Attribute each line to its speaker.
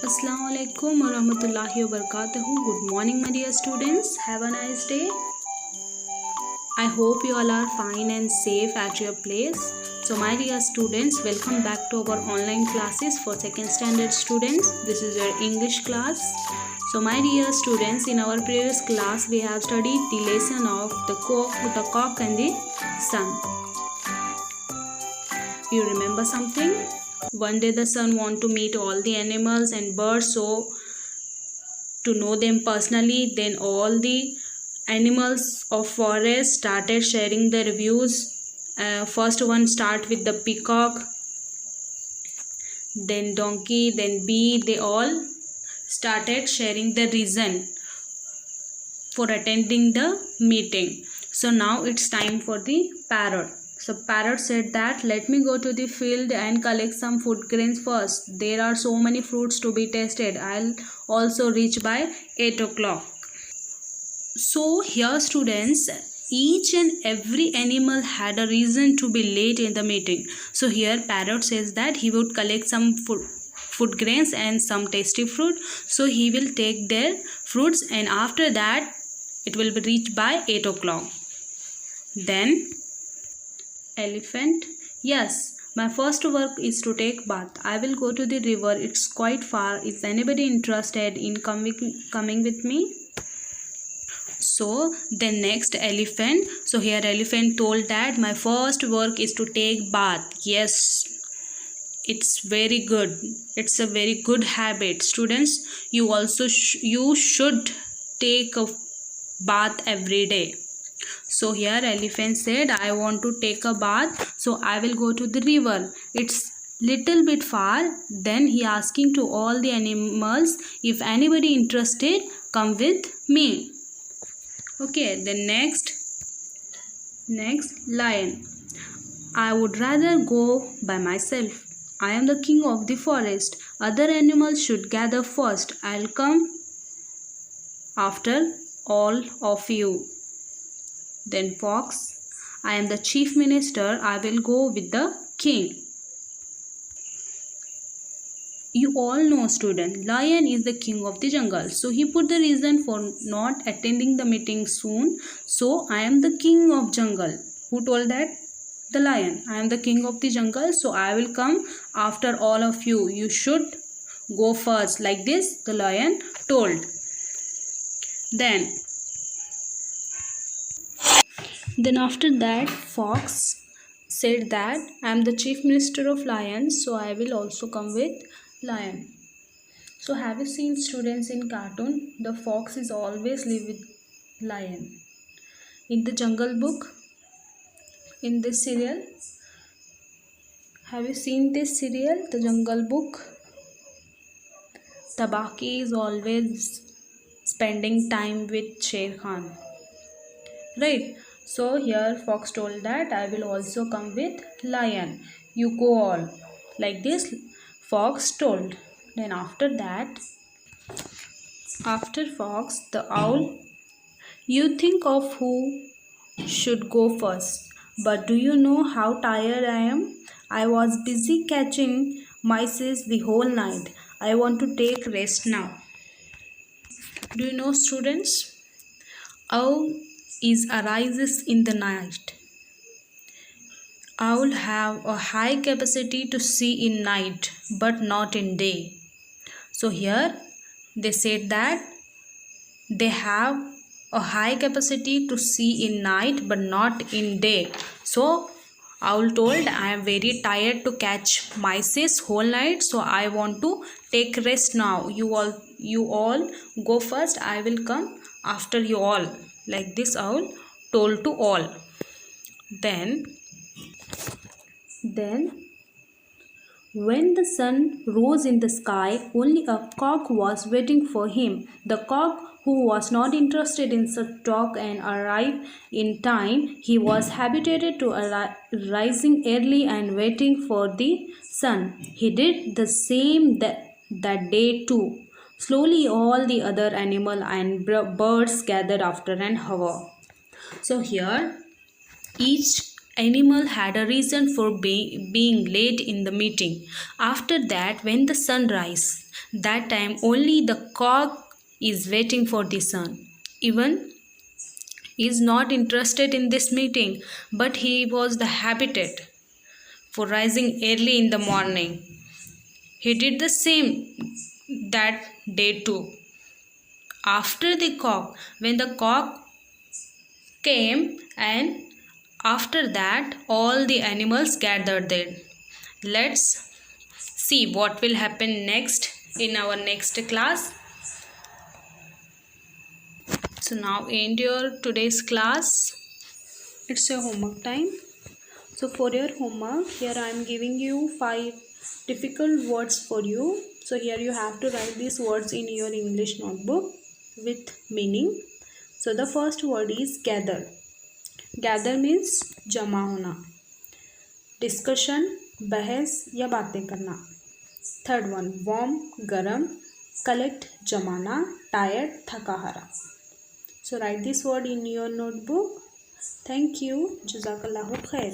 Speaker 1: Assalamu alaikum wa rahmatullahi wa barakatuhu. Good morning, my dear students. Have a nice day. I hope you all are fine and safe at your place. So, my dear students, welcome back to our online classes for second standard students. This is your English class. So, my dear students, in our previous class, we have studied the lesson of the cock and the sun. You remember something? One day the sun want to meet all the animals and birds, so to know them personally, then all the animals of forest started sharing their views. First one start with the peacock, then donkey, then bee. They all started sharing the reason for attending the meeting. So now it's time for the parrot. So parrot said that let me go to the field and collect some food grains first. There are so many fruits to be tasted. I'll also reach by 8 o'clock. So here students, each and every animal had a reason to be late in the meeting. So here parrot says that he would collect some food grains and some tasty fruit. So he will take their fruits and after that it will be reached by 8 o'clock. Then elephant, yes, my first work is to take bath. I will go to the river. It's quite far. Is anybody interested in coming with me? So then next elephant. So here elephant told that my first work is to take bath. Yes, it's very good. It's a very good habit. Students, you also you should take a bath every day. So here elephant said, I want to take a bath, so I will go to the river. It's little bit far. Then he asking to all the animals, if anybody interested, come with me. Okay, then next lion. I would rather go by myself. I am the king of the forest. Other animals should gather first. I'll come after all of you. Then fox, I am the chief minister. I will go with the king. You all know, student, lion is the king of the jungle. So he put the reason for not attending the meeting soon. So I am the king of jungle. Who told that? The lion. I am the king of the jungle. So I will come after all of you. You should go first. Like this, the lion told. Then after that, fox said that I am the chief minister of lions, so I will also come with lion. So have you seen, students, in cartoon, the fox is always live with lion. In the Jungle Book, in this serial, have you seen this serial, the Jungle Book? Tabaki is always spending time with Sher Khan, right? So here fox told that I will also come with lion. You go all. Like this fox told. Then after that, after fox, the owl. You think of who should go first. But do you know how tired I am? I was busy catching mice the whole night. I want to take rest now. Do you know, students? Owl arises in the night. Owl have a high capacity to see in night but not in day. So here they said that they have a high capacity to see in night but not in day. So owl told, I am very tired to catch mice whole night, so I want to take rest now. You all go first. I will come after you all. Like this owl told to all. Then when the sun rose in the sky, only a cock was waiting for him. The cock, who was not interested in such talk and arrived in time, he was habituated to rising early and waiting for the sun. He did the same that day too. Slowly all the other animals and birds gathered after an hour. So here each animal had a reason for being late in the meeting. After that, when the sun rises, that time only the cock is waiting for the sun. Even he is not interested in this meeting, but he was the habitat for rising early in the morning. He did the same that day too. After the cock, when the cock came, and after that all the animals gathered there. Let's see what will happen next in our next class. So now end your today's class. It's your homework time. So for your homework, here I am giving you 5 difficult words for you. So here you have to write these words in your English notebook with meaning. So the first word is gather. Gather means जमा होना. Discussion, बहस या बातें करना. Third one, warm, गर्म. Collect, जमाना. Tired, थका हारा. So write this word in your notebook. Thank you. Jazakallahu khair.